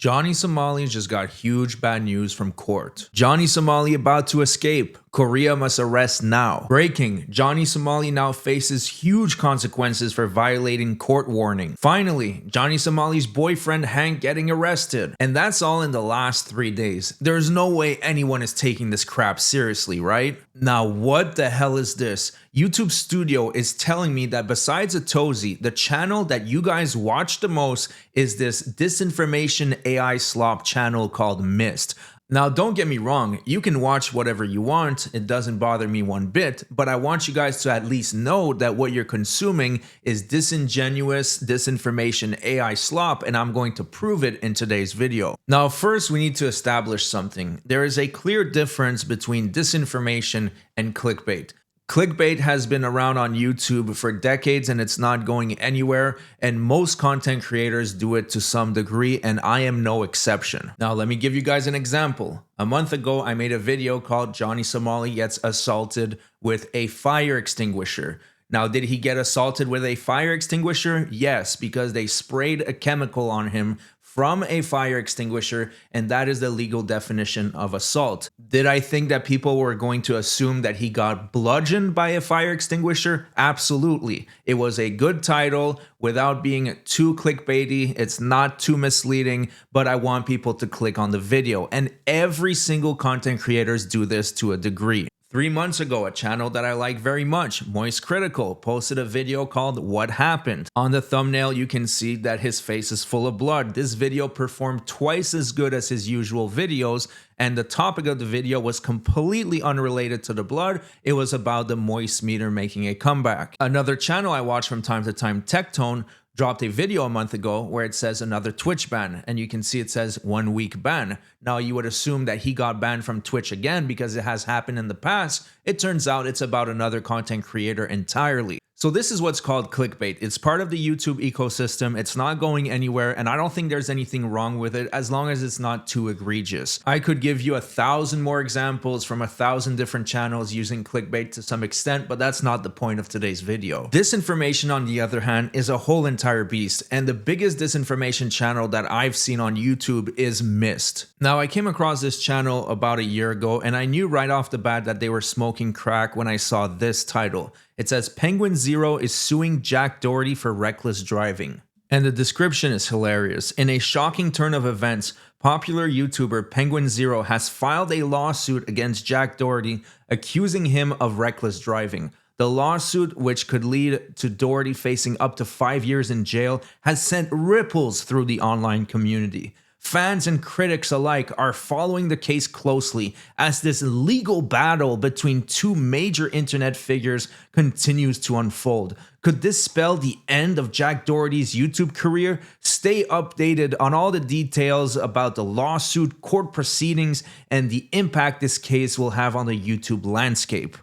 Johnny Somali just got huge bad news from court. Johnny Somali about to escape. Korea must arrest now. Breaking, Johnny Somali now faces huge consequences for violating court warning. Finally, Johnny Somali's boyfriend Hank getting arrested. And that's all in the last 3 days. There's no way anyone is taking this crap seriously, right? Now what the hell is this? YouTube Studio is telling me that besides Atozi, the channel that you guys watch the most is this Disinformation AI slop channel called Myst. Now, don't get me wrong, you can watch whatever you want, it doesn't bother me one bit, but I want you guys to at least know that what you're consuming is disingenuous disinformation AI slop, and I'm going to prove it in today's video. Now, first we need to establish something. There is a clear difference between disinformation and clickbait. Clickbait has been around on YouTube for decades and it's not going anywhere, and most content creators do it to some degree, and I am no exception. Now let me give you guys an example. A month ago I made a video called Johnny Somali Gets Assaulted with a Fire Extinguisher. Now, did he get assaulted with a fire extinguisher? Yes, because they sprayed a chemical on him from a fire extinguisher, and that is the legal definition of assault. Did I think that people were going to assume that he got bludgeoned by a fire extinguisher? Absolutely. It was a good title without being too clickbaity. It's not too misleading, but I want people to click on the video, and every single content creators do this to a degree. 3 months ago, a channel that I like very much, Moist Critical, posted a video called What Happened. On the thumbnail, you can see that his face is full of blood. This video performed twice as good as his usual videos, and the topic of the video was completely unrelated to the blood. It was about the Moist meter making a comeback. Another channel I watch from time to time, Tectone, dropped a video a month ago where it says another Twitch ban, and you can see it says 1 week ban. Now you would assume that he got banned from Twitch again because it has happened in the past. It turns out it's about another content creator entirely. So this is what's called clickbait. It's part of the YouTube ecosystem. It's not going anywhere, and I don't think there's anything wrong with it as long as it's not too egregious. I could give you 1,000 more examples from 1,000 different channels using clickbait to some extent, but that's not the point of today's video. Disinformation, on the other hand, is a whole entire beast, and the biggest disinformation channel that I've seen on YouTube is Myst. Now, I came across this channel about a year ago, and I knew right off the bat that they were smoking crack when I saw this title. It says Penguin Zero is suing Jack Doherty for reckless driving. And the description is hilarious. In a shocking turn of events, popular YouTuber Penguin Zero has filed a lawsuit against Jack Doherty, accusing him of reckless driving. The lawsuit, which could lead to Doherty facing up to 5 years in jail, has sent ripples through the online community. Fans and critics alike are following the case closely as this legal battle between two major internet figures continues to unfold. Could this spell the end of Jack Doherty's YouTube career? Stay updated on all the details about the lawsuit, court proceedings, and the impact this case will have on the YouTube landscape.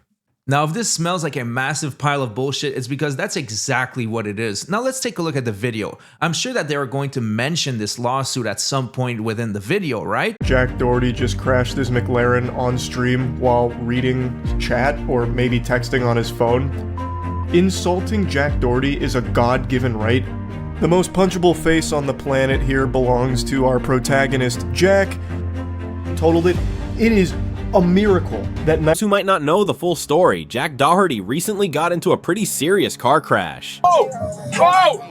Now, if this smells like a massive pile of bullshit, it's because that's exactly what it is. Now, let's take a look at the video. I'm sure that they are going to mention this lawsuit at some point within the video, right? Jack Doherty just crashed his McLaren on stream while reading chat or maybe texting on his phone. Insulting Jack Doherty is a God-given right. The most punchable face on the planet here belongs to our protagonist, Jack. Totaled it. It is a miracle that those who might not know the full story, Jack Doherty recently got into a pretty serious car crash.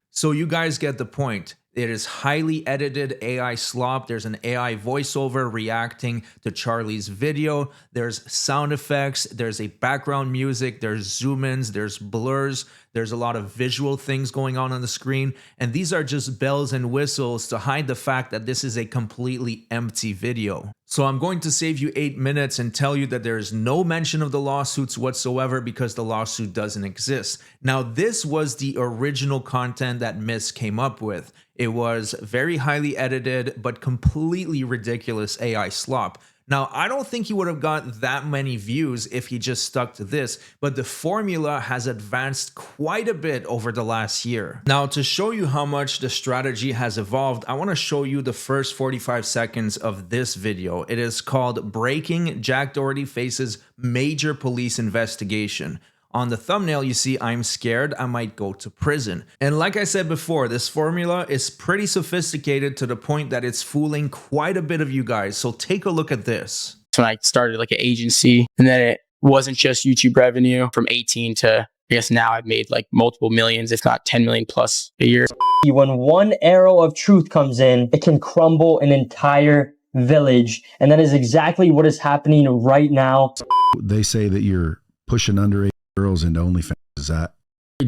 So you guys get the point. It is highly edited AI slop. There's an AI voiceover reacting to Charlie's video. There's sound effects. There's a background music. There's zoom ins. There's blurs. There's a lot of visual things going on the screen. And these are just bells and whistles to hide the fact that this is a completely empty video. So I'm going to save you 8 minutes and tell you that there is no mention of the lawsuits whatsoever because the lawsuit doesn't exist. Now, this was the original content that Myst came up with. It was very highly edited, but completely ridiculous AI slop. Now, I don't think he would have got that many views if he just stuck to this, but the formula has advanced quite a bit over the last year. Now, to show you how much the strategy has evolved, I want to show you the first 45 seconds of this video. It is called Breaking Jack Doherty Faces Major Police Investigation. On the thumbnail, you see, I'm scared I might go to prison. And like I said before, this formula is pretty sophisticated to the point that it's fooling quite a bit of you guys. So take a look at this. When I started like an agency, and then it wasn't just YouTube revenue from 18 to, I guess now I've made like multiple millions, if not 10 million plus a year. When one arrow of truth comes in, it can crumble an entire village. And that is exactly what is happening right now. They say that you're pushing underage girls into OnlyFans. Is that?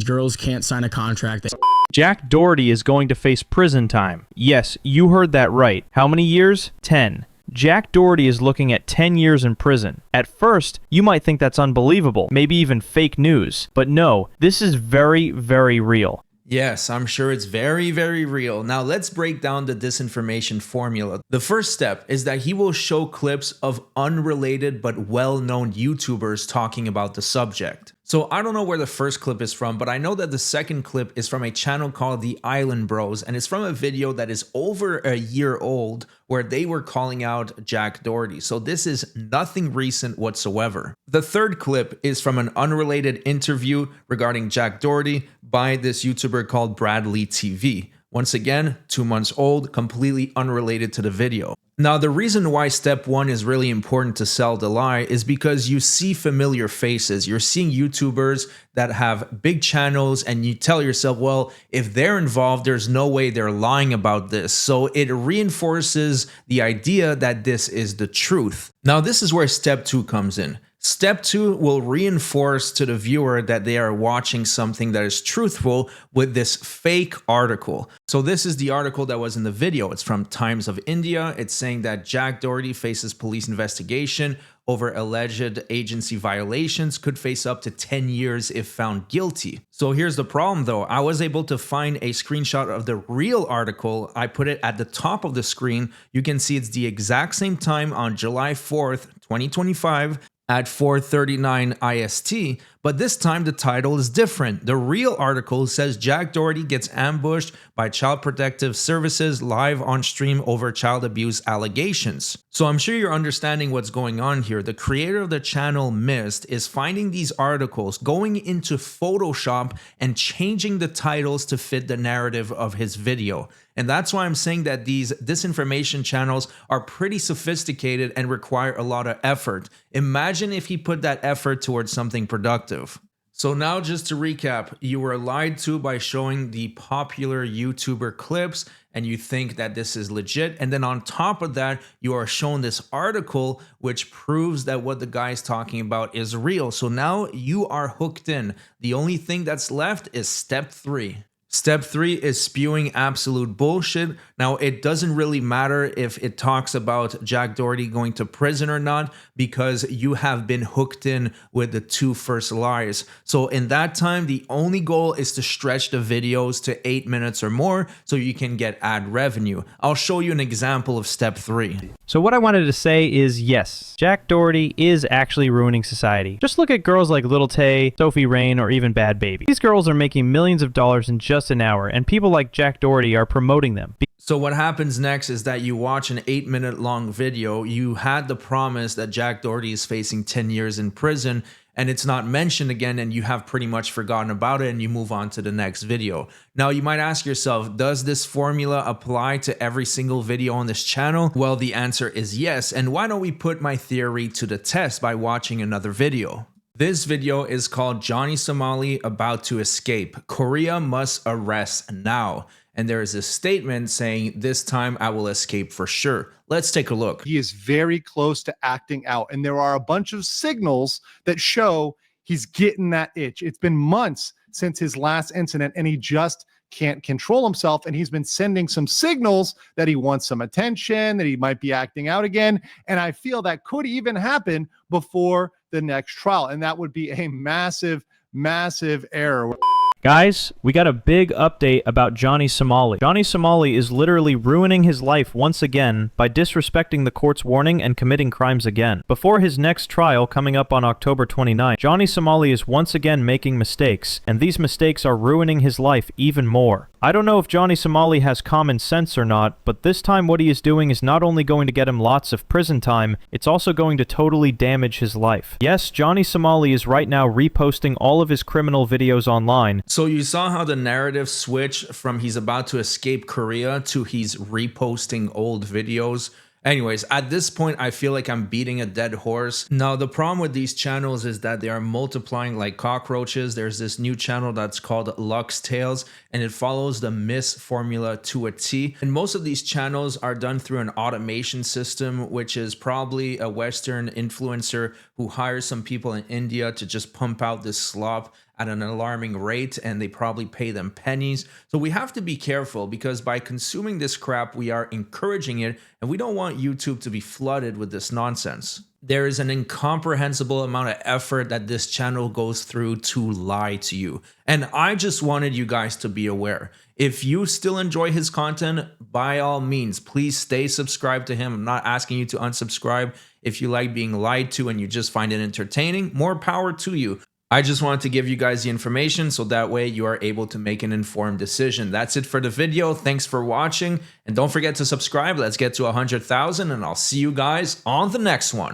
Girls can't sign a contract. Jack Doherty is going to face prison time. Yes, you heard that right. How many years? 10. Jack Doherty is looking at 10 years in prison. At first, you might think that's unbelievable, maybe even fake news. But no, this is very, very real. Yes, I'm sure it's very, very real. Now let's break down the disinformation formula. The first step is that he will show clips of unrelated but well-known YouTubers talking about the subject. So I don't know where the first clip is from, but I know that the second clip is from a channel called The Island Bros, and it's from a video that is over a year old where they were calling out Jack Doherty. So this is nothing recent whatsoever. The third clip is from an unrelated interview regarding Jack Doherty by this YouTuber called Bradley TV. Once again, 2 months old, completely unrelated to the video. Now, the reason why step one is really important to sell the lie is because you see familiar faces. You're seeing YouTubers that have big channels and you tell yourself, well, if they're involved, there's no way they're lying about this. So it reinforces the idea that this is the truth. Now, this is where step two comes in. Step two will reinforce to the viewer that they are watching something that is truthful with this fake article. So this is the article that was in the video. It's from Times of India. It's saying that Jack Doherty faces police investigation over alleged agency violations, could face up to 10 years if found guilty. So here's the problem though. I was able to find a screenshot of the real article. I put it at the top of the screen. You can see it's the exact same time on July 4th, 2025. At 4:39 IST, but this time the title is different. The real article says Jack Doherty gets ambushed by Child Protective Services live on stream over child abuse allegations. So I'm sure you're understanding what's going on here. The creator of the channel Myst is finding these articles, going into Photoshop and changing the titles to fit the narrative of his video. And that's why I'm saying that these disinformation channels are pretty sophisticated and require a lot of effort. Imagine if he put that effort towards something productive. So now just to recap, you were lied to by showing the popular YouTuber clips and you think that this is legit. And then on top of that, you are shown this article which proves that what the guy is talking about is real. So now you are hooked in. The only thing that's left is step three. Step three is spewing absolute bullshit. Now, it doesn't really matter if it talks about Jack Doherty going to prison or not, because you have been hooked in with the two first lies. So in that time, the only goal is to stretch the videos to 8 minutes or more so you can get ad revenue. I'll show you an example of step three. So what I wanted to say is yes, Jack Doherty is actually ruining society. Just look at girls like Lil Tay, Sophie Rain, or even Bad Baby. These girls are making millions of dollars in just an hour, and people like Jack Doherty are promoting them. So what happens next is that you watch an 8-minute long video. You had the promise that Jack Doherty is facing 10 years in prison, and it's not mentioned again, and you have pretty much forgotten about it, and you move on to the next video. Now, you might ask yourself, does this formula apply to every single video on this channel? Well, the answer is yes, and why don't we put my theory to the test by watching another video? This video is called Johnny Somali About to Escape. Korea must arrest now. And there is a statement saying, this time I will escape for sure. Let's take a look. He is very close to acting out. And there are a bunch of signals that show he's getting that itch. It's been months since his last incident and he just can't control himself. And he's been sending some signals that he wants some attention, that he might be acting out again. And I feel that could even happen before the next trial. And that would be a massive, massive error. Guys, we got a big update about Johnny Somali. Johnny Somali is literally ruining his life once again by disrespecting the court's warning and committing crimes again. Before his next trial coming up on October 29, Johnny Somali is once again making mistakes, and these mistakes are ruining his life even more. I don't know if Johnny Somali has common sense or not, but this time what he is doing is not only going to get him lots of prison time, it's also going to totally damage his life. Yes, Johnny Somali is right now reposting all of his criminal videos online. So you saw how the narrative switched from he's about to escape Korea to he's reposting old videos. Anyways, at this point, I feel like I'm beating a dead horse. Now, the problem with these channels is that they are multiplying like cockroaches. There's this new channel that's called Lux Tales, and it follows the Myst formula to a T. And most of these channels are done through an automation system, which is probably a Western influencer who hires some people in India to just pump out this slop at an alarming rate, and they probably pay them pennies. So we have to be careful, because by consuming this crap, we are encouraging it, and we don't want YouTube to be flooded with this nonsense. There is an incomprehensible amount of effort that this channel goes through to lie to you. And I just wanted you guys to be aware. If you still enjoy his content, by all means, please stay subscribed to him. I'm not asking you to unsubscribe. If you like being lied to and you just find it entertaining, more power to you. I just wanted to give you guys the information so that way you are able to make an informed decision. That's it for the video. Thanks for watching, and don't forget to subscribe. Let's get to 100,000, and I'll see you guys on the next one.